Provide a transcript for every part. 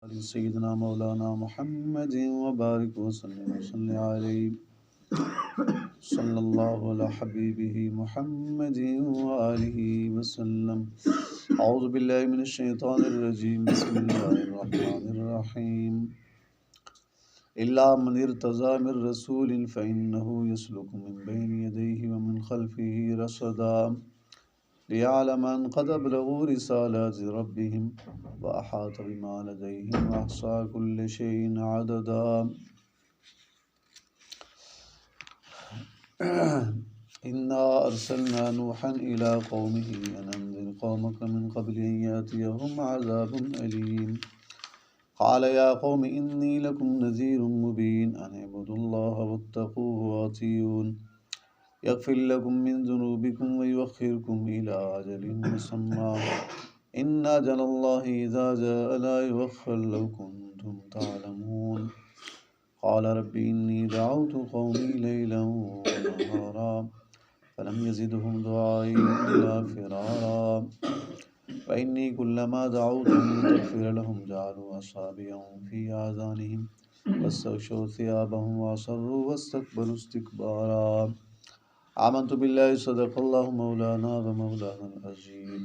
علی سیدنا مولانا محمد وبارک وسلم علیہ صلی اللہ علی حبیبہ محمد وآلہ وسلم۔ اعوذ باللہ من الشیطان الرجیم، بسم اللہ الرحمن الرحیم۔ الا من ارتضى من رسول فإنه يسلك من بين يديه ومن خلفه رصدا ليعلم أن قد أبلغوا رسالات ربهم وأحاط بما لديهم وأحصى كل شيء عددا۔ إنا أرسلنا نوحا إلى قومه أن أنذر قومك من قبل أن يأتيهم عذاب أليم قال يا قوم إني لكم نذير مبين أن اعبدوا الله واتقوه وأطيعون يغفر لكم من ذنوبكم ويؤخركم إلى أجل مسمى إن أجل الله إذا جاء لا يؤخر لو كنتم تعلمون قال رب إني دعوت قومي ليلا ونهارا فلم يزدهم دعائي إلا فرارا وإني كلما دعوتهم لتغفر لهم جعلوا أصابعهم في آذانهم واستغشوا ثيابهم وأصروا واستكبروا استكبارا آمنت بالله صدق الله مولانا ومولانا العظيم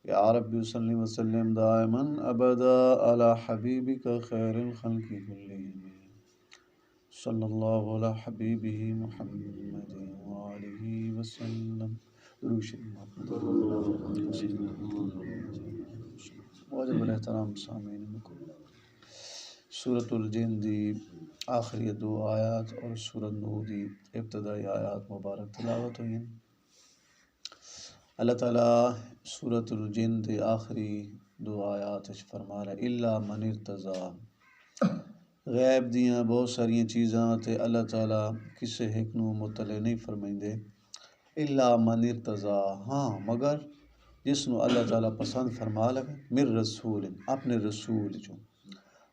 يا رب صل وسلم دائما أبدا على حبيبك خير الخلق كلهم صلی اللہ علی حبیبہ محمد وآلہ وسلم۔ واجب الاحترام سامعین سورۃ الجن دی آخری دو آیات اور سورۃ نور دی ابتدائی آیات مبارک تلاوت ہوئی۔ اللہ تعالیٰ سورۃ الجن دی آخری دو آیات فرما رہا ہے الا من ارتضی، غیب دیاں بہت ساریاں چیزاں تے اللہ تعالیٰ کسے ایک نو مطلع نہیں فرمائندے، الا من ارتضی، ہاں مگر جس نو اللہ تعالیٰ پسند فرما لگے، من رسول، اپنے رسول چوں،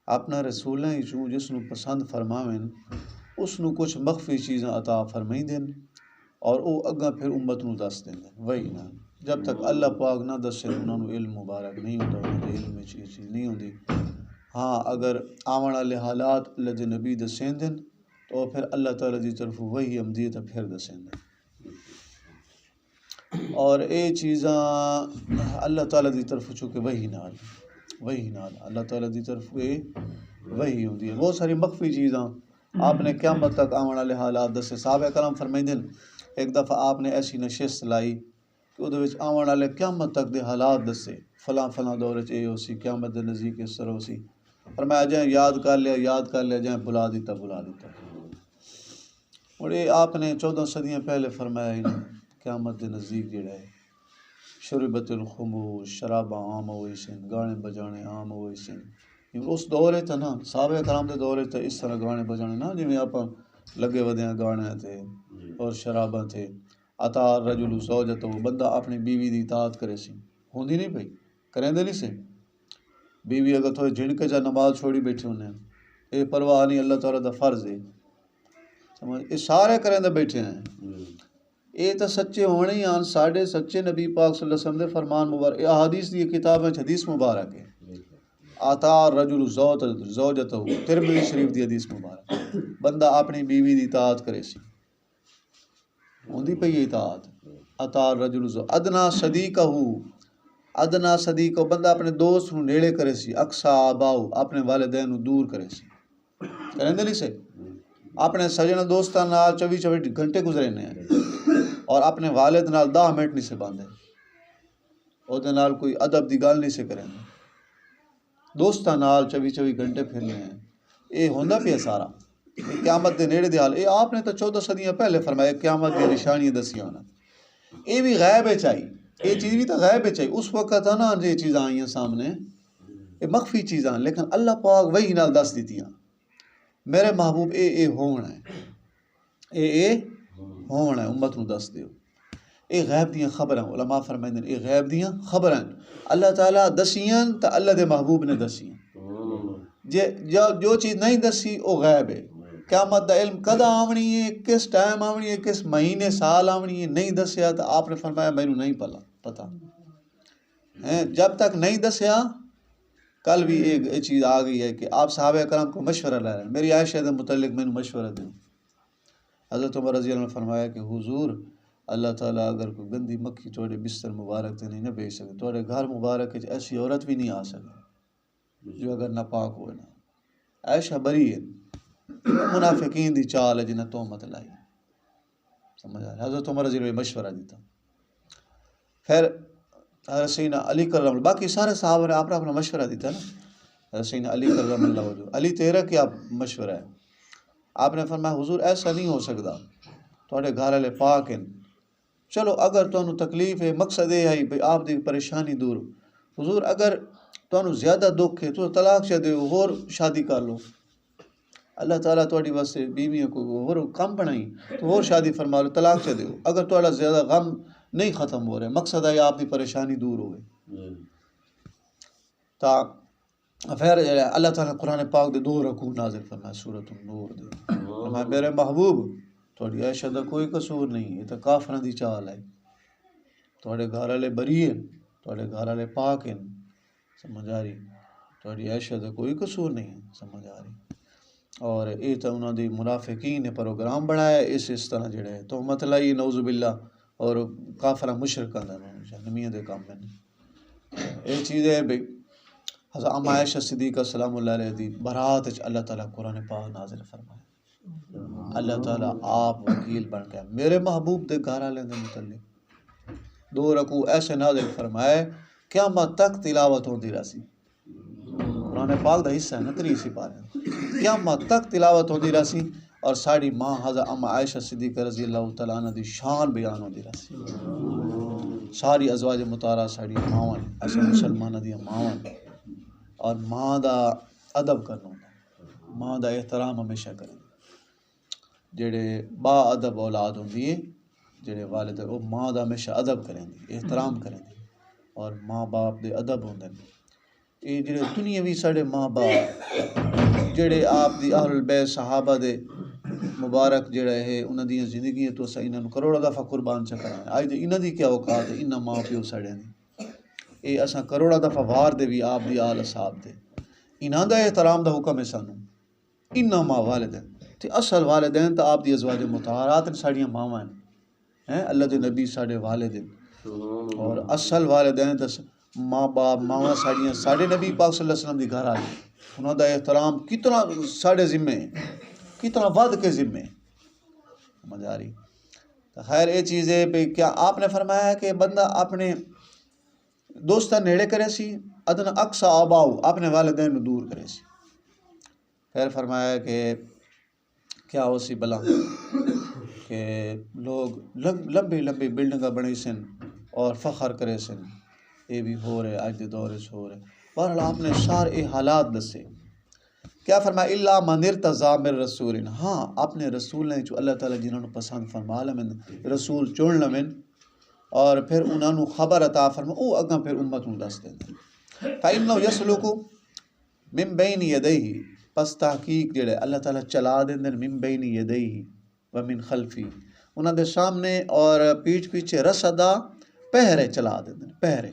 اپنا رسولاں چوں جس نو پسند فرماویں اس نو کچھ مخفی چیزاں عطا فرمائندے اور او اگاں پھر امت نو دس دیندے، وہی نہ جب تک اللہ پاک نہ دسے انہاں نو علم مبارک نہیں ہوندا، انہاں دے علم وچ یہ چیز نہیں ہوندی۔ ہاں اگر آون والے حالات اللہ دے نبی دسیں دن تو پھر اللہ تعالیٰ دی طرف وہی آمدی تو پھر دسیں دن، اور اے چیزاں اللہ تعالیٰ دی طرف چونکہ وہی نال اللہ تعالیٰ دی طرف وہی ہوندی ہے۔ بہت ساری مخفی چیزاں آپ نے قیامت تک آون والے حالات دسے، صحابہ کرام فرمائندے ایک دفعہ آپ نے ایسی نشست لائی کہ وہ آون والے قیامت تک دے حالات دسے، فلاں دور اے ہو سی، قیامت دے نزدیک اس طرح ہو سی، اور میں جائیں یاد کر لیا جائیں بلا دیتا۔ اور یہ آپ نے 14 صدیاں پہلے فرمایا ہی قیامت دے نزدیک جڑا ہے شربت الخمور، شراباں عام ہوئی سن، گانے بجانے عام ہوئی سن۔ اس دور تھا نا صحابہ کرام دے دور تھے اس طرح گانے بجانے نا جویں آپ لگے ودیاں گانے تھے اور شراباں تھے۔ عطا رجل زوجتہ، بندہ اپنی بیوی دی اطاعت کرے سی، ہوندی نہیں پئی، کریندے نہیں سے۔ بیوی اگر تھوڑے جھنڈ کے جا نماز چھوڑی بیٹھے ہونے اے پرواہ نہیں، اللہ تعالیٰ دا فرض ہے، سمجھ یہ سارے کریندے بیٹھے ہیں۔ یہ تو سچے ہونے ہی آن ساڑھے سچے نبی پاک صلی اللہ علیہ وسلم دے فرمان مبارک، یہ احادیث دی کتاب ہے، حدیث مبارک ہے، عطا رجل زوجتہ، ترمذی شریف دی حدیث مبارک، بندہ اپنی بیوی دی اطاعت کرے سی، ہوندی پئی اطاعت۔ عطا رجل ادنا صدیقہ، بندہ اپنے دوست نو نیڑے کرے سی، اقصا آباؤ، اپنے والدین نو دور کرے سی، کریندے نہیں سے۔ اپنے سجن دوستاں نال 24 گھنٹے گزرینے ہیں اور اپنے والد نال 10 منٹ نہیں سے باندھے، او دے نال کوئی ادب دی گل نہیں سے کریں، دوستاں نال 24 گھنٹے پھرنے ہیں۔ یہ ہوندا پیا سارا قیامت دے نیڑے دے حال، یہ آپ نے تو 14 صدیاں پہلے فرمایا قیامت دی نشانیاں دسیاں ہونا، یہ بھی غیب ہے چاہیے، یہ چیز بھی تو غیب ہے چاہیے، اس وقت ہے نا یہ چیزاں آئیاں سامنے، یہ مخفی چیزاں، لیکن اللہ پاک وہی نال دس دیتیاں، میرے محبوب اے ہونا ہے، اے ہونا ہے، امت نو دس دیو۔ اے غیب دیاں خبراں، علماء فرمائندے اے غیب دیاں خبراں اللہ تعالیٰ دسیاں تا اللہ دے محبوب نے دسیاں، جو چیز نہیں دسی وہ غیب ہے۔ قیامت دا علم کدا آونی ہے، کس ٹائم آونی ہے، کس مہینے سال آونی ہے، نہیں دسیا تو آپ نے فرمایا مینوں نہیں پتا، جب تک نہیں دسیا کل بھی ایک چیز آ گئی ہے کہ آپ صحابہ کرام کو مشورہ لے رہے ہیں، میری عائشہ کے متعلق میں نے مشورہ دوں. حضرت عمر رضی اللہ عنہ نے فرمایا کہ حضور اللہ تعالیٰ اگر کوئی گندی مکھی تھوڑے بستر مبارک تے نہیں نہ بھیج سکے، تھوڑے گھر مبارک ایسی عورت بھی نہیں آ سکے جو اگر ناپاک ہوئے نا. عائشہ بری ہے، منافقین دی چال ہے جنہیں تہمت لائی. سمجھ آ رہا؟ حضرت عمر رضی اللہ عنہ مشورہ دیتا. پھر حضرت سیدنا علی کرم اللہ، باقی سارے صحابہ نے اپنا اپنا مشورہ دیتا نا. حضرت سیدنا علی کرم اللہ وجہ، علی تیرا کیا مشورہ ہے؟ آپ نے فرمایا حضور ایسا نہیں ہو سکتا، تھوڑے گھر والے پاک ہیں، چلو اگر تمہیں تکلیف ہے، مقصد یہ ہے بھئی آپ دی پریشانی دور. حضور اگر تمہیں زیادہ دکھ ہے تو طلاق چا دیو، اور شادی کر لو. اللہ تعالیٰ تھوڑی واسطے بیویوں کو اور کم بنائی تو اور شادی فرما لو، طلاق چا دیو. اگر تھوڑا زیادہ غم نہیں ختم ہو رہا ہے، مقصد ہے آپ کی پریشانی دور ہوئے. تا پھر اللہ تعالیٰ قرآن پاک دے 2 رکوع نازل فرمایا سورۃ النور دے. فرمایا میرے محبوب تھوڑی عائشہ دا کوئی قصور نہیں، یہ تو کافراں دی چال ہے. تھوڑے گھر والے بری ہیں، تھوڑے گھر والے پاک ہیں. سمجھ آ رہی؟ تھوڑی عائشہ دا کوئی قصور نہیں ہے. سمجھ آ رہی؟ اور یہ تو انہوں نے منافقین نے پروگرام بنایا اس طرح جڑا ہے تہمت لائی نعوذ باللہ، اور کافراں مشرکاں دا جہنمیاں دے کام میں. یہ چیز ہے بھئی حضرت ام عائشہ صدیقہ سلام اللہ علیہ دی برات وچ اللہ تعالیٰ قرآن پاک نازل فرمایا. اللہ تعالیٰ آپ وکیل بن گیا میرے محبوب دے گھر والے دے متعلق. 2 رکوع ایسے نازل فرمائے قیامت تک تلاوت ہوتی رہی. قرآن پاک دا حصہ ہے نا 3 سپارے، قیامت تک تلاوت ہوتی رہی. اور ساری ماں حضرت ام عائشہ صدیقہ رضی اللہ تعالیٰ عنہ دی شان بیان ہوتی رہی. ساری ازواج مطہرہ ساری ماواں ایسے مسلمانہ دی ماواں، اور ماں دا ادب کرنا، ماں دا احترام ہمیشہ کریں. جڑے با ادب اولاد ہوندی ہے، جڑے والد وہ ماں دا ہمیشہ ادب کریں دی، احترام کریں دی، اور ماں باپ دے ادب ہوندے. یہ جڑے دنیاوی ساڈے ماں باپ جڑے آپ دی اہل البیت صحابہ دے مبارک جڑا ہے انہاں دی زندگی تو اساں انہاں نوں کروڑا دفعہ قربان چ کراں. اج تے انہاں دی کیا اوقات ہے، انہاں ماں پیو ساڈے نے یہ اساں کروڑا دفعہ وار دے بھی آپ دی آل اصحاب دے. انہاں دا احترام دا حکم ہے سانوں. انہاں ماں والدین تے اصل والدین تو آپ دی ازواج مطہرات ساڑیاں ماواں ہیں، اللہ دے نبی ساڈے والد ہیں. اور اصل والدین تو ماں باپ ماواں ساڑیاں ساڈے نبی پاک صلی اللہ علیہ وسلم دی گھر آئی. انہاں دا احترام کتنا ساڈے ذمے ہے، کتنا ود کے ذمے ہے. سمجھ آ رہی؟ تو خیر یہ چیز ہے پہ کیا آپ نے فرمایا ہے کہ بندہ اپنے دوستاں نیڑے کرے سی، ادنا اقصا آباؤ اپنے والدین نوں دور کرے سی. پھر فرمایا کہ کیا ہو سی بلا کہ لوگ لمبی لمبی بلڈنگاں بنائی سن اور فخر کرے سن. یہ بھی ہو رہے اج دے دور ہو رہے. بہرحال آپ نے سارے حالات دسے. کیا فرمایا الا من ارتضی من رسول، ہاں اپنے رسول نے جو اللہ تعالیٰ جنہوں نے پسند فرما لمن رسول چن لمن، اور پھر انہوں نے خبر عطا فرما او اگاں پھر امت نوں دس دیں. فإنه يسلك من بين يديه، پس تحقیق جڑے اللہ تعالیٰ چلا دیں من بین یدیہ ومن خلفی، انہاں دے سامنے اور پیچھے پیچھے رسدا پہرے چلا دیں، پہرے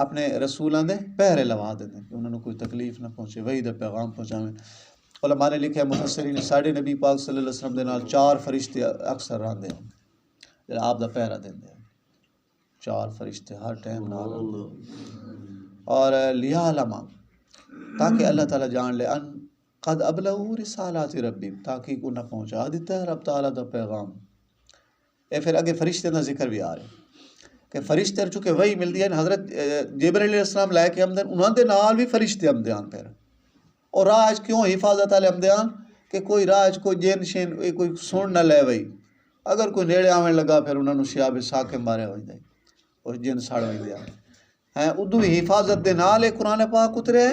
اپنے رسولاں دے پہرے لوا دیں کہ انہوں نے کوئی تکلیف نہ پہنچے، وہی دا پیغام پہنچاویں. علماء نے لکھا ہے مفسرین ساڈے نبی پاک صلی اللہ علیہ وسلم دے نال 4 فرشتے اکثر رہندے ہیں جڑا آپ دا پہرا دیندے ہیں. 4 فرشتے ہر ٹائم نال رہندے. اور لیعلم تاکہ اللہ تعالیٰ جان لے ان قد ابلغوا رسالات ربی، تاکہ انہیں پہنچا دیتا ہے رب تعالیٰ دا پیغام. اے پھر اگے فرشتے دا ذکر بھی آ رہے کہ فرشتے چونکہ وہی ملتی ہے. حضرت جبرائیل علیہ السلام لے کے آمدن انہاں دے نال بھی فرشتے آمدیان پھر. اور راج کیوں حفاظت والے آمدیان کہ کوئی راج کوئی جن شین کوئی سن نہ لے وئی. اگر کوئی نیڑے آویں لگا پھر انہوں نے شہاب ساکے مارے ہوئی دے اور جن ساڑ ہوئی دیا ہیں. ادو حفاظت دے نال قرآن پاک اترے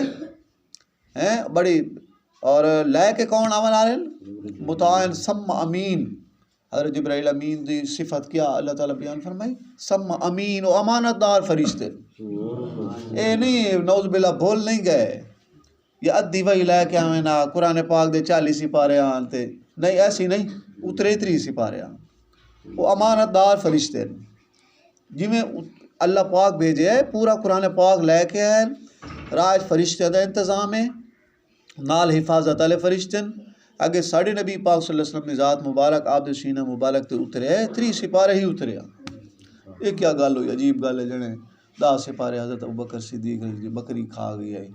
ہیں بڑی. اور لے کے کون آون آرن مطاعن سم امین. حضرت جبرائیل امین دی صفت کیا اللہ تعالیٰ بیان فرمائی، سم امین و امانت دار فرشتے. اے نہیں نعوذ باللہ بھول نہیں گئے یا ادھی وہی لے کے آویں نا قرآن پاک دے 40 سپارے آن تے نہیں، ایسی نہیں اترے 3 سپارے آن. وہ امانت دار فرشتے جی میں اللہ پاک بھیجے پورا قرآن پاک لے کے آئے راج فرشتے دا انتظام ہے نال حفاظت والے فرشتن اگے ساڑھے نبی پاک صلی اللہ علیہ وسلم نے ذات مبارک آپ دے سینہ مبارک تے اترے 3 سپارے ہی اتریا. یہ کیا گل ہوئی عجیب گل ہے جنے 10 سپارے حضرت ابوبکر صدیق رضی بکری کھا گئی آئی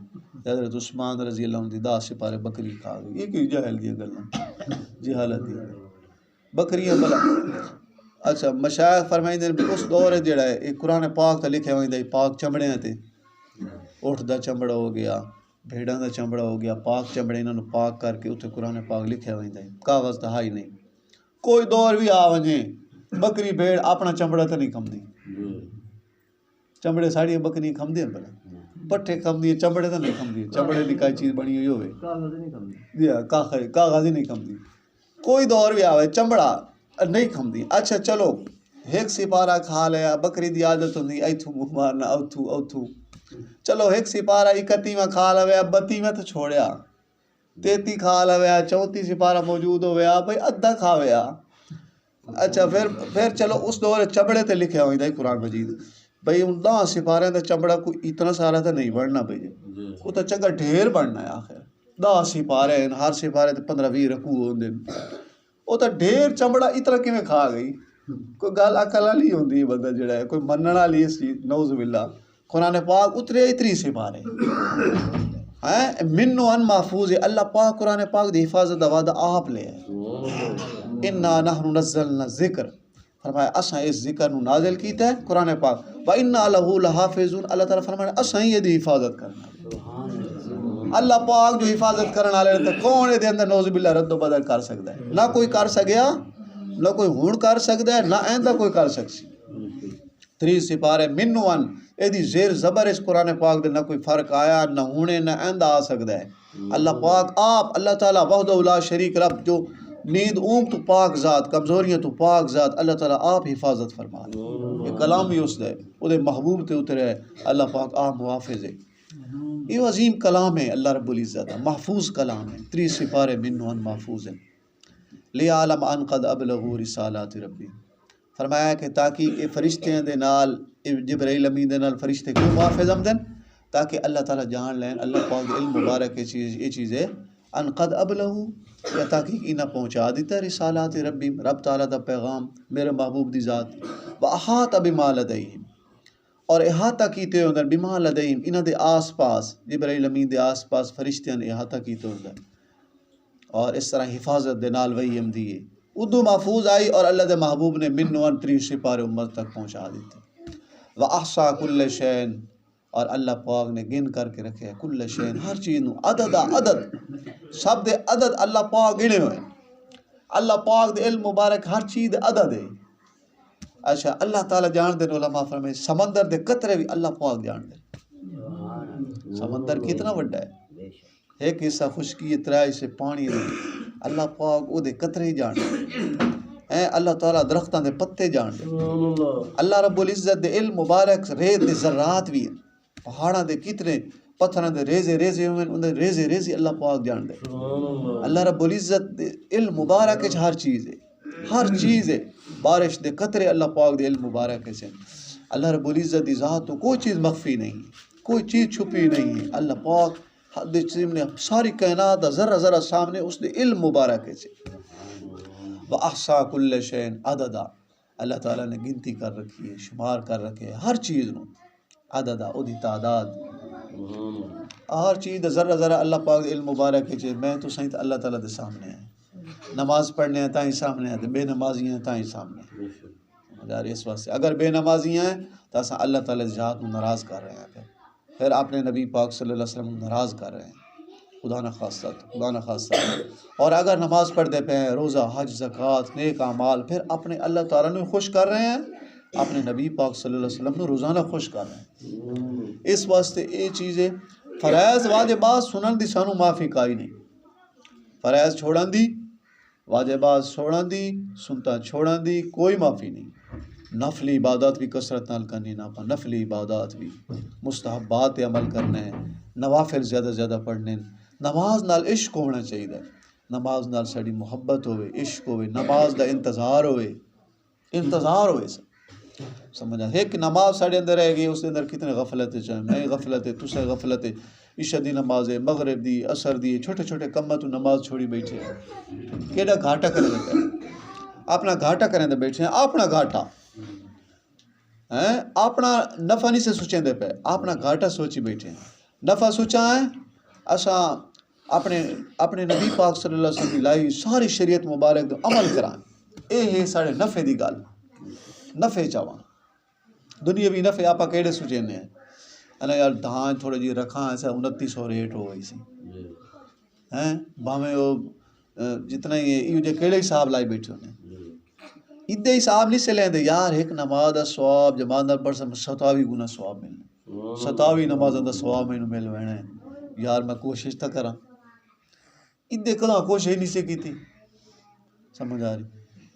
حضرت عثمان رضی اللہ عنہ دی 10 سپارے بکری کھا گئی. یہ کی جہل دی گلاں جہالت دی بکریاں بلا. اچھا مشائخ فرمائندے نے اس دور جڑا ہے یہ قرآن پاک تے لکھیا ہوندا ہے پاک چمڑیاں تے اٹھ دا چمڑا ہو گیا بھیڑاں دا چمڑا ہو گیا پاک چمڑے انہاں نوں پاک کر کے اتنے قرآن پاک لکھیا ہوندا ہے کاغذ تے ہائی نہیں. کوئی دور بھی آ ونجے بکری بھیڑ اپنا چمڑا تے نہیں کھمدی. چمڑے ساڑیاں بکریاں کھمدی ہیں بھلا پٹھے کھمدی چمڑے تے نہیں کھمدی. چمڑے دی کئی چیز بنی ہوئی ہوے کاغذ ہی نہیں کھمدی. کوئی دور بھی آوے چمڑا نہیں کھمدی. اچھا چلو ایک سپارہ کھا لیا بکری دی عادت ہوندی ایتھوں منہ مارنا اوتھوں چلو ایک سپارہ 31واں کھا لویا 32واں تو چھوڑیا 33 کھا لویا 34 سپارہ موجود ہویا بھائی ادھا کھاویا. اچھا پھر چلو اس دور چمڑے تے لکھیا ہوئی ہے قرآن مجید بھائی ان 10 سپارے دا چمڑا کوئی اتنا سارا تو نہیں بننا پہ وہ تو چنگا ڈھیر بننا ہے. آخر 10 سپارے ہیں ہر سپارے تے 15-20 رکوع ہوندے وہ تو ڈھیر چمڑا اتنا کیویں کھا گئی. کوئی گل عقل والی ہوندی بندہ جڑا ہے کوئی منن والی اس چیز نعوذ باللہ. قرآن پاک اترے 3 سپارے ہیں منو ان محفوظ ہے. اللہ پاک قرآن پاک دی حفاظت دا وعدہ آپ لے ہے انا نحن نزلنا ذکر فرمایا اساں اس ذکر نو نازل کیتا ہے قرآن پاک و انا لہ لحافظون. اللہ تعالیٰ فرمایا اساں ہی دی حفاظت کرنا. اللہ پاک جو حفاظت کرنے والے تے کون دے اندر نعوذ باللہ رد و بدل کر سکتا ہے. نہ کوئی کر سکیا نہ کوئی ہون کر سکتا ہے نہ آئندہ کوئی کر سکسی. 3 سپارے منو ان یہ زیر زبر اس قرآن پاک دے نہ کوئی فرق آیا نہ ہونے نہ آئندہ آ سکتا ہے. اللہ پاک آپ اللہ تعالیٰ وحدہ لا شریک رب جو نیند اونگ تو پاک ذات کمزوریاں تو پاک ذات اللہ تعالیٰ آپ حفاظت فرما. یہ کلام ہی اس دے وہ محبوب تے اترے ہے. اللہ پاک آپ محافظ ہے. یہ عظیم کلام ہے اللہ رب العزت محفوظ کلام ہے. 3 سپارے منو ان محفوظ ہیں لیعلم ان قد ابلغوا رسالات ربی. فرمایا کہ تاکہ یہ فرشتیاں دے نال جبرائیل امین دے نال فرشتے کیوں محافظ ہمدن تاکہ اللہ تعالیٰ جان لین اللہ پاک دے علم مبارک یہ چیز ہے ان قد ابلغوا یا تاکہ انہیں پہنچا دیتا رسالات ربی رب تعالیٰ دا پیغام میرے محبوب دی ذات و احاط بما لدیہم اور احاطہ کیتے ہوندن بما لدیہم انہاں دے آس پاس جبرائیل امین دے آس پاس فرشتیاں نے احاطہ کیتے ہوندن اور اس طرح حفاظت دے نال وہی ہم دیے اردو محفوظ آئی اور اللہ دے محبوب نے منو ان 3 سپارے امت تک پہنچا دیتے. وَأَحْصَىٰ كُلَّ شَيْءٍ اور اللہ پاک نے گن کر کے رکھے کل شین ہر چیز نو عدد سب دے عدد اللہ پاک گنے ہوئے. اللہ پاک دے علم مبارک ہر چیز عدد ہے. اچھا اللہ تعالیٰ جان دے علماء فرمائے سمندر دے قطرے بھی اللہ پاک جان دے. سمندر کتنا بڑا ہے ایک حصہ خشکی 3 حصے پانی دے اللہ پاک او دے قطرے ہی جان دے. اللہ تعالیٰ درختاں دے پتے جان دے. اللہ رب العزت دے علم مبارک ریت دے ذرات بھی پہاڑاں دے کتنے پتھراں دے ریزے ہوئے ان دے ریزے اللہ پاک جان دے. اللہ رب العزت دے علم مبارک ہے ہر چیز ہے. بارش دے قطرے اللہ پاک دے علم مبارک ہے. اللہ رب العزت دی ذات تو کوئی چیز مخفی نہیں کوئی چیز چھپی نہیں ہے. اللہ پاک حد نے ساری کائنات ذرہ سامنے اس دے علم مبارک ہے. وَأَحْصَىٰ كُلَّ شَيْءٍ عَدَدًا اللہ تعالیٰ نے گنتی کر رکھی ہے شمار کر رکھے ہے ہر چیز نو عددہ او دی تعداد ہر چیز ذرہ اللہ پاک دے علم مبارک ہے. میں تو صحیح اللہ تعالیٰ دے سامنے ہے نماز پڑھنے ہیں تاہی سامنے ہیں بے نمازی ہیں تاہی سامنے ہیں. اس واسطے اگر بے نمازی ہیں تو اساں اللہ تعالیٰ دی ذات نو ناراض کر رہے ہیں پھر اپنے نبی پاک صلی اللہ علیہ وسلم ناراض کر رہے ہیں خدا نخواستہ. اور اگر نماز پڑھتے پہ ہیں روزہ حج زکوٰۃ نیک اعمال پھر اپنے اللہ تعالیٰ نے خوش کر رہے ہیں اپنے نبی پاک صلی اللہ علیہ وسلم نے روزانہ خوش کر رہے ہیں. اس واسطے یہ چیزیں فرائض واجبات سنن دی سانو معافی کائی نہیں. فرائض چھوڑن دی واجبات چھوڑن دی سنتا چھوڑن دی کوئی معافی نہیں. نفلی عبادات بھی کثرت نال کرنی نہ پا نفلی عبادات بھی مستحبات عمل کرنے نوافل زیادہ پڑھنے. نماز نال عشق ہونا چاہیے نماز نال ساری محبت ہوئے عشق ہوئے نماز دا انتظار ہوئے سب سمجھا ایک نماز ساڑے اندر رہ گئی اس کے اندر کتنے غفلت چاہیں میں غفلت ہے تسے غفلت ہے عشاء دی نماز ہے مغرب دی عصر دی چھوٹے چھوٹے کماں تو نماز چھوڑی بیٹھے کیڑا گھاٹا کریں دے اپنا گھاٹا کریں دے بیٹھے ہیں اپنا گھاٹا اپنا نفع نہیں سے سوچیں دے پہ اپنا گھاٹا سوچی بیٹھے ہیں نفع سوچا ہے اساں اپنے نبی پاک صلی اللہ علیہ وسلم لائی ساری شریعت مبارک دے عمل کرائیں اے ہے ساڑے نفع دی گل نفع چاواں دنیاوی نفع آپ کیڑے سوچیں ہیں انا یار دھان تھوڑے جی رکھاں ایسا 2900 ریٹ ہو گئی سی بھاویں وہ جتنا ہی یہ جو کیڑے حساب لائی بیٹھے ہونے ادھے حساب نہیں سے لیں دے یار ایک نماز دا ثواب جماعت دا پڑھ 27 گنا ثواب ملنا 27 نمازاں دا ثواب مینوں مل وینا ہے یار میں کوشش تھا کراں ادھے کداں کوشش نہیں سے کیتی سمجھ آ رہی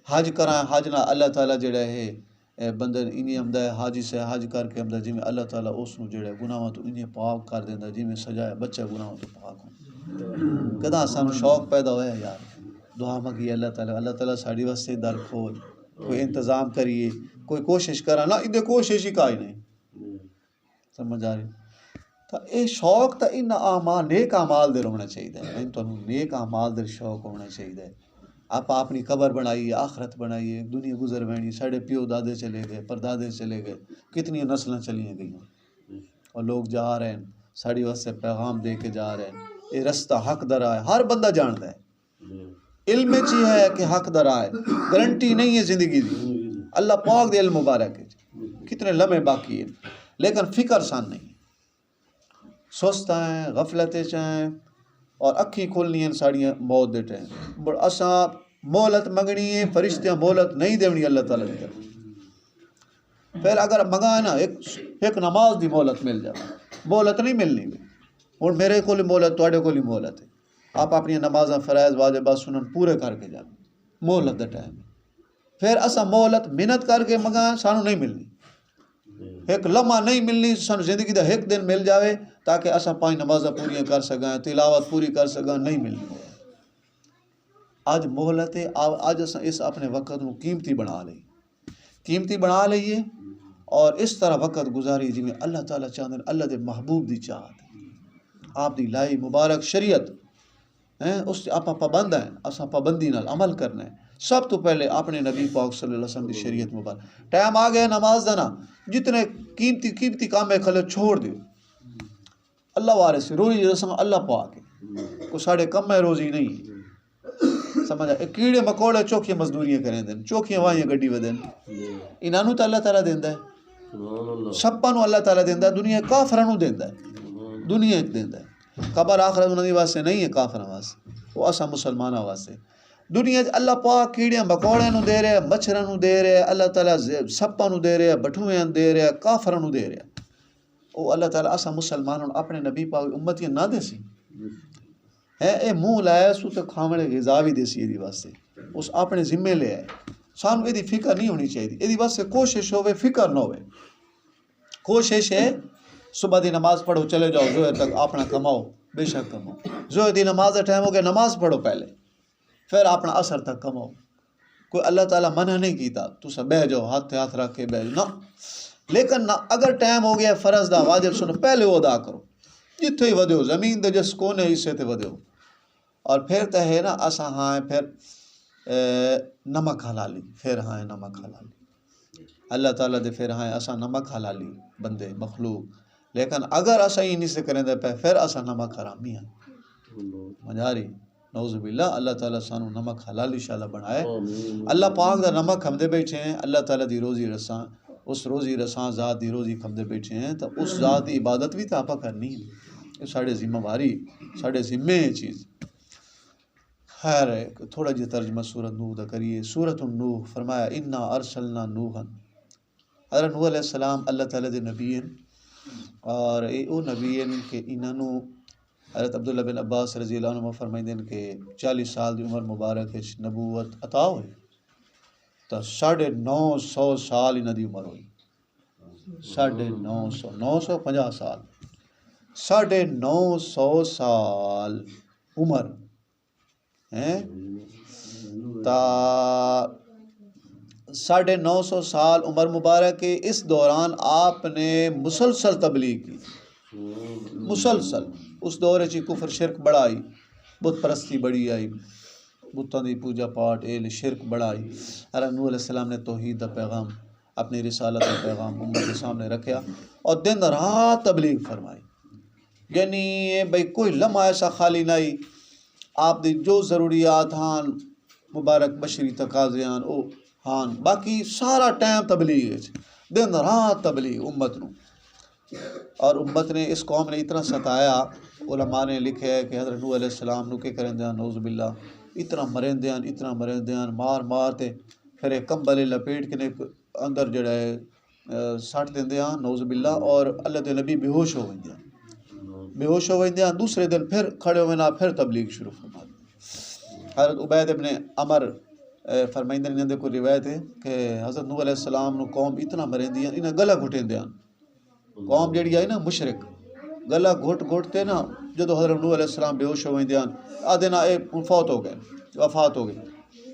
حج کراں حج نہ اللہ تعالیٰ جڑا ہے بندہ انہیں آمدہ ہے حاجی سے حج کر کے آمدہ جی میں اللہ تعالیٰ اس نو جڑا ہے گناہاں تو انہیں پاک کر دیندا جی میں سجایا بچہ گناہاں تو پاک ہوں کداں سانو شوق پیدا ہویا یار دعا مگی اللہ تعالیٰ ساڑی واسطے در کھول کوئی انتظام کریے کوئی کوشش کرا نہ ادھے کوشش ہی کائی نہیں سمجھ آ رہی تو اے شوق تا ان اعمال نیک اعمال دے ہونا چاہیے ان تو نیک اعمال دے شوق ہونا چاہیے آپ اپنی قبر بنائیے آخرت بنائیے دنیا گزر وینی ساڑھے پیو دادے چلے گئے پردادے چلے گئے کتنی نسلیں چلی گئیں اور لوگ جا رہے ہیں ساڑھی واسطے پیغام دے کے جا رہے ہیں یہ رستہ حق در آئے ہر بندہ جانتا ہے علم چی ہے کہ حق در آئے گارنٹی نہیں ہے زندگی دی اللہ پاک دے علم مبارک ہے کتنے لمحے باقی ہیں لیکن فکر سان نہیں سست ہیں غفلتیں چاہیں اور اکھی کھولنی ہیں ساڑیاں موت دے ٹائم اساں مہلت منگنی ہے فرشتیاں مہلت نہیں دیونی اللہ تعالیٰ کی طرف پھر اگر منگا ہے نا ایک نماز دی مہلت مل جائے مہلت نہیں ملنی ہوں میرے کو مہلت تواڈے کو مہلت ہے آپ اپنی نمازاں فرائض واجبات سنن پورے کر کے جائیں مہلت دے ٹائم پھر اساں مہلت محنت کر کے منگا سانو نہیں ملنی ایک لمحہ نہیں ملنی سانو زندگی دا ایک دن مل جاوے تاکہ اساں 5 نمازاں پوریاں کر سکاں تلاوت پوری کر سکاں نہیں ملنی آج مہلت ہے آج اساں اس اپنے وقت کو قیمتی بنا لئیے اور اس طرح وقت گزاری جی میں اللہ تعالیٰ چاہتے ہیں اللہ دے محبوب دی چاہت آپ دی لائی مبارک شریعت اس سے آپ پابند ہیں اساں پابندی نال عمل کرنا ہے سب تو پہلے اپنے نبی پاک صلی اللہ علیہ وسلم دی شریعت مبارک ٹائم آ گیا نماز دینا جتنے قیمتی کام ہے کھلے چھوڑ دیو اللہ وارث روزی رسم اللہ پاک ہے کو ساڑھے کم ہے روزی نہیں سمجھا کیڑے مکوڑے چوکھیاں مزدوریاں کریں دیں چوکھیاں وائیاں گڈی ودین انہوں تو اللہ تعالیٰ دیندا ہے سپاں نو اللہ تعالیٰ دیندا ہے دنیا کافراں نو دیندا ہے دنیا دیندا ہے قبر آخرت انہاں دی واسطے نہیں ہے کافراں واسطے وہ اساں مسلماناں واسطے دنیا اللہ پاک کیڑیاں مکوڑے نو دے رہے مچھراں نو دے رہے اللہ تعالیٰ سپاں نو دے رہے بٹھویاں دے رہے کافراں نو دے رہے وہ اللہ تعالیٰ اساں مسلمانوں اپنے نبی پاک امتیاں نہ دے سی اے منہ لایا سو تو کھاونے غذا بھی دے سی یہ واسطے اس اپنے ذمے لے آئے سانو یہ فکر نہیں ہونی چاہیے یہ واسطے کوشش ہوئے فکر نہ ہوئے کوشش ہے صبح دی نماز پڑھو چلے جاؤ ظہر تک اپنا کماؤ بے شک کماؤ ظہر دی نماز کا ٹائم ہو گیا نماز پڑھو پہلے پھر اپنا اثر تک کماؤ کوئی اللہ تعالیٰ منع نہیں کیتا تو سب بہ جاؤ ہاتھ رکھ کے بہ جاؤ نہ لیکن نہ اگر ٹائم ہو گیا فرض دا واجب سنو پہلے وہ ادا کرو جتھے ہی ودیو زمین دے جس کونے حصے تے ودیو اور پھر تو ہے نا اساں ہاں پھر نمک حلالی پھر ہاں نمک حلالی اللہ تعالیٰ دے پھر ہاں اساں نمک حلالی بندے مخلوق لیکن اگر اساں ہی نہیں سے کریں دے پھر اساں نمک حرامی ہیں مجاری نعوذ باللہ اللہ تعالیٰ سانو نمک حلال انشاءاللہ بنائے اللہ پاک دا نمک ہم دے بیٹھے ہیں اللہ تعالیٰ دی روزی رساں اس روزی رساں ذات دی روزی ہم دے بیٹھے ہیں تو اس ذات دی عبادت بھی تو آپ کرنی ہے یہ ساڑھے ذمہ واری ساڑھے ذمے ہے چیز خیر ہے تھوڑا جی ترجمہ سورۃ نوح دا کریے سورۃ النوح فرمایا انا ارسلنا نوحا حضرت نوح علیہ السلام اللہ تعالیٰ دے نبی ہیں اور او نبی ہیں کہ انہوں حضرت عبداللہ بن عباس رضی اللہ عنہ فرمائیں کہ 40 سال دی عمر مبارک نبوت عطا ہوئی تو 950 سال انہاں دی عمر ہوئی 950 سال 950 سال عمر ہیں تا 950 سال عمر مبارک کے اس دوران آپ نے مسلسل تبلیغ کی، مسلسل۔ اس دور چی کفر شرک بڑا آئی، بت پرستی بڑی آئی، بتوں دی پوجا پاٹ ایل شرک بڑا آئی۔ حضرت نوح علیہ السلام نے توحید دا پیغام، اپنی رسالت کا پیغام امت کے سامنے رکھیا اور دن رات تبلیغ فرمائی۔ یعنی بھئی کوئی لمحہ ایسا خالی نہیں، آپ دی جو ضروریات ہاں مبارک بشری تقاضیاں او ہاں، باقی سارا ٹائم تبلیغ ہے، دن رات تبلیغ امت نو۔ اور امت نے، اس قوم نے اتنا ستایا، علماء نے لکھے ہے کہ حضرت نوح علیہ السلام نو کہ کریں دیاں نعوذ باللہ اتنا مرین دیاں مار مار تے پھر ایک کمبل لپیٹ کے اندر جڑا ہے سٹ دیں دیاں نعوذ باللہ، اور اللہ دے نبی بے ہوش ہو ویندیاں، بے ہوش ہو ویندیاں، دوسرے دن پھر کھڑے ہوئے پھر تبلیغ شروع فرما دی۔ حضرت عبید ابن عمر فرمائندے نے اندر کوئی روایت ہے کہ حضرت نوح علیہ السلام نو قوم اتنا مریندیاں، انہیں گلا گھٹیندیاں، قوم جڑی آئی نا مشرک گلا گھٹ گھٹتے نا، جدو حضرت نوح علیہ السلام بے ہوش ہو ویندیاں آدھے نا اے فوت ہو گئے، وفات ہو گئی،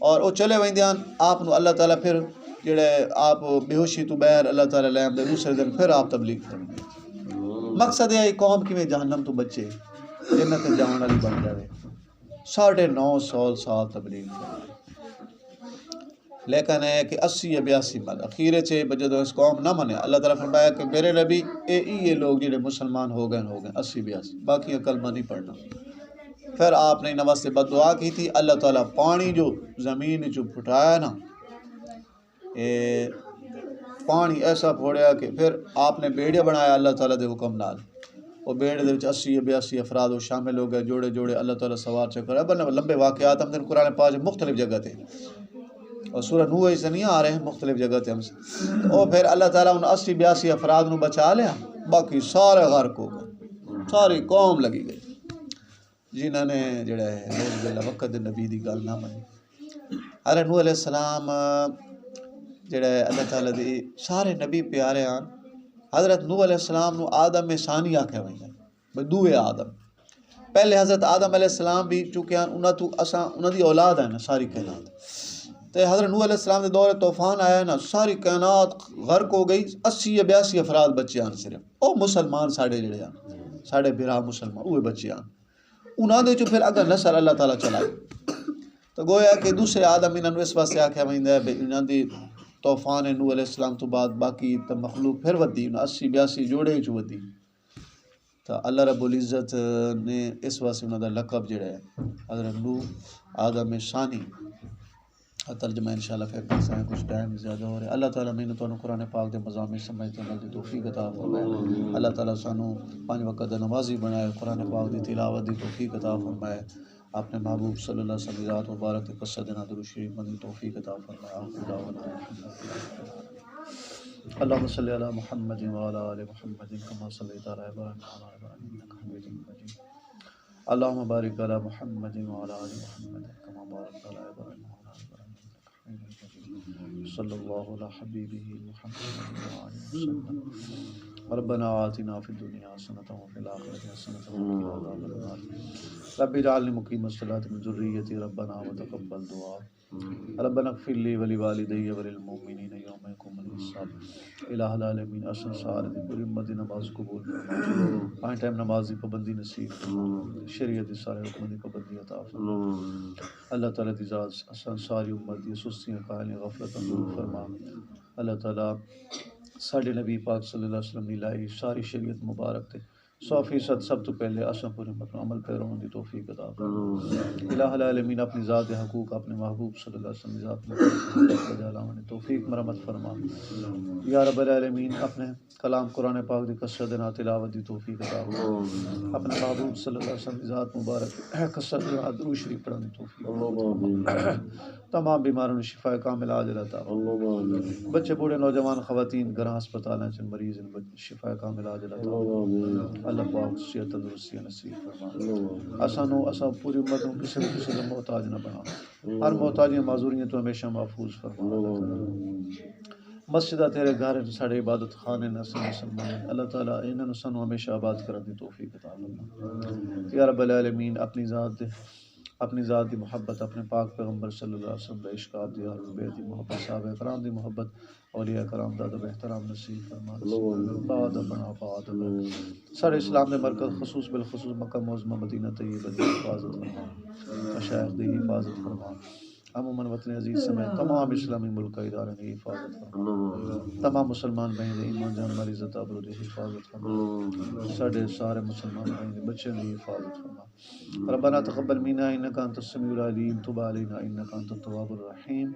اور وہ چلے ویندیاں، آپ نو اللہ تعالیٰ پھر جڑے آپ بے ہوشی تو بیر اللہ تعالیٰ لے آمدے، دوسرے دن پھر آپ تبلیغ فرمائیں۔ مقصد ہے قوم کی میں جہنم تو بچے جنت جان والی بن جائے۔ 950 سال تبلیغ فرمائی، لیکن ہے کہ 80 یا 82 مل اخیرے چھے جدو اس قوم نہ منے، اللہ تعالیٰ فرمایا کہ میرے نبی یہ لوگ جڑے مسلمان ہو گئے 80 82، باقی کلمہ نہیں پڑھنا۔ پھر آپ نے نواز سے بد دعا کی تھی، اللہ تعالیٰ پانی جو زمین جو پھٹایا نا، پانی ایسا پھوڑیا کہ پھر آپ نے بیڑیا بنایا اللہ تعالیٰ دے حکم نال، وہ بیڑے دے 80 یا 82 افراد وہ شامل ہو گئے، جوڑے جوڑے اللہ تعالیٰ سوار چکر ہے، لمبے واقعات ہم دن قرآن پاک مختلف جگہ تھے، اور سورہ نوح سے نہیں آ رہے ہیں، مختلف جگہ تھے ہم سے، اور پھر اللہ تعالیٰ ان 80 82 افراد نو بچا لیا، باقی سارے غرق ہو گئے، ساری قوم لگی گئی جنہوں نے جڑا ہے نعوذ باللہ وقت نبی دی گل نہ منی۔ حضرت نوح علیہ السلام جڑا ہے اللہ تعالیٰ دی سارے نبی پیارے آن، حضرت نوح علیہ السلام نو آدم ثانی آکھیا ویندا، دوئے آدم، پہلے حضرت آدم علیہ السلام بھی چونکہ انہاں تو اساں انہاں دی اولاد ہے نا ساری کائنات، تے حضرت نوح علیہ السلام دے دور طوفان آیا نا، ساری کائنات غرق ہو گئی، 80 یا 82 افراد بچے آن صرف، او مسلمان ساڑے جڑے آن ساڑے بھرا مسلمان اوے بچے آن، انہاں دے چو پھر اگر نسل اللہ تعالیٰ چلائے تو گویا کہ دوسرے آدم انہاں نو اس واسطے آکھیا ویندا ہے انہاں دی طوفان نوح علیہ السلام تو بعد باقی تو مخلوق پھر ودی 80 82 جوڑے چ ودی، تو اللہ رب العزت نے اس واسطے انہاں دا لقب جڑا ہے حضرت نوح آدم ثانی ترجمہ انشاءاللہ پھر کرتے ہیں، کچھ ٹائم زیادہ ہو رہا ہے۔ اللہ تعالیٰ میں نے تو قرآن پاک دے مضامین سمجھتے عمل دی توفیق عطا فرمائے، اللہ تعالیٰ سانو 5 وقت نمازی بنائے، قرآن پاک دی تلاوت دی توفیق عطا فرمائے، اپنے محبوب صلی اللہ علیہ وسلم ذات مبارک کے قصدنا درود شریف میں توفیق عطا فرمائے۔ اللهم صل على محمد وعلى آل محمد كما صليت على إبراهيم وعلى آل إبراهيم إنك حميد مجيد، اللهم بارك على محمد وعلى آل محمد كما باركت على إبراهيم وعلى آل إبراهيم إنك حميد مجيد، صلى الله على حبيبه محمد وآله وسلم، ربنا آتنا في الدنيا حسنة وفي الآخرة حسنة وقنا عذاب النار، رب اجعلني مقيم الصلاة من ذريتي، ربنا وتقبل دعاء، ربنا اغفر لي ولوالدي وللمؤمنين يوم يقوم الحساب۔ الہ العالمین اصل سارے دی پوری امت دی نماز قبول فرما، پانچ ٹائم نماز دی پابندی نصیب فرما، شریعت دی سارے حکم دی پابندی عطا فرما، اللہ تعالیٰ دی ذات اصل ساری امت دی سستیاں کائلیں غفلتاں دور فرما، اللہ تعالیٰ ساڈے نبی پاک صلی اللہ علیہ وسلم دی لائی ساری شریعت مبارک تے 100% سب تو پہلے اصل پوری امت نو عمل پیروں دی توفیق عطا فرما، الہ العالمین اپنی ذات حقوق اپنے محبوب صلی اللہ علیہ وسلم دی ذات میں توفیق مرحمت فرما، یا رب العالمین اپنے کلام قرآن پاک دی کثرت نال تلاوت دی توفیق عطا فرما، اپنے محبوب صلی اللہ علیہ وسلم دی ذات مبارک کثرت نال درود شریف پڑھنے دی توفیق عطا، تمام بیماروں کو شفا کامل عاجل عطا فرما، بچے بوڑھے نوجوان خواتین گھر ہسپتالاں چ مریض شفا کامل عاجل عطا فرما، اللہ پاک صحت تندرستی نصیب فرما، اساں پوری امت کو کسی کا محتاج نہ بنا، ہر محتاجیاں معذوریاں تو ہمیشہ محفوظ فرما، مسجدہ تیرے گھر ساڑے عبادت خانے نسل مسلمان، اللہ تعالیٰ انہاں سانو ہمیشہ آباد کرن دی توفیق عطا فرما، یا رب العالمین اپنی ذات اپنی ذات دی محبت، اپنے پاک پیغمبر صلی اللہ علیہ وسلم دا عشقات دی، اہل بیت دی محبت، صحابہ کرام دی محبت، اولیاء کرام دا ادب احترام نصیب فرما، بعد بنا بعد سارے اسلام دے مرکز خصوص بالخصوص مکہ معظمہ مدینہ طیبہ دی حفاظت فرما، مشائخ دی حفاظت فرما، عموماً وطن عزیز سمیت تمام اسلامی ملک کا ادارے کی حفاظت فرما، تمام مسلمان بہن دے ایمان جان مالی عزت آبرو دی حفاظت فرما، سارے سارے مسلمان بہن دے بچوں دی حفاظت فرما۔ ربنا تقبل منا انک انت السمیع العلیم، تب علینا انک انت التواب الرحیم،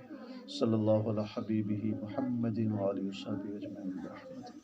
صلی اللہ علی حبیبہ محمد وآلہ وصحبہ اجمعین برحمتک۔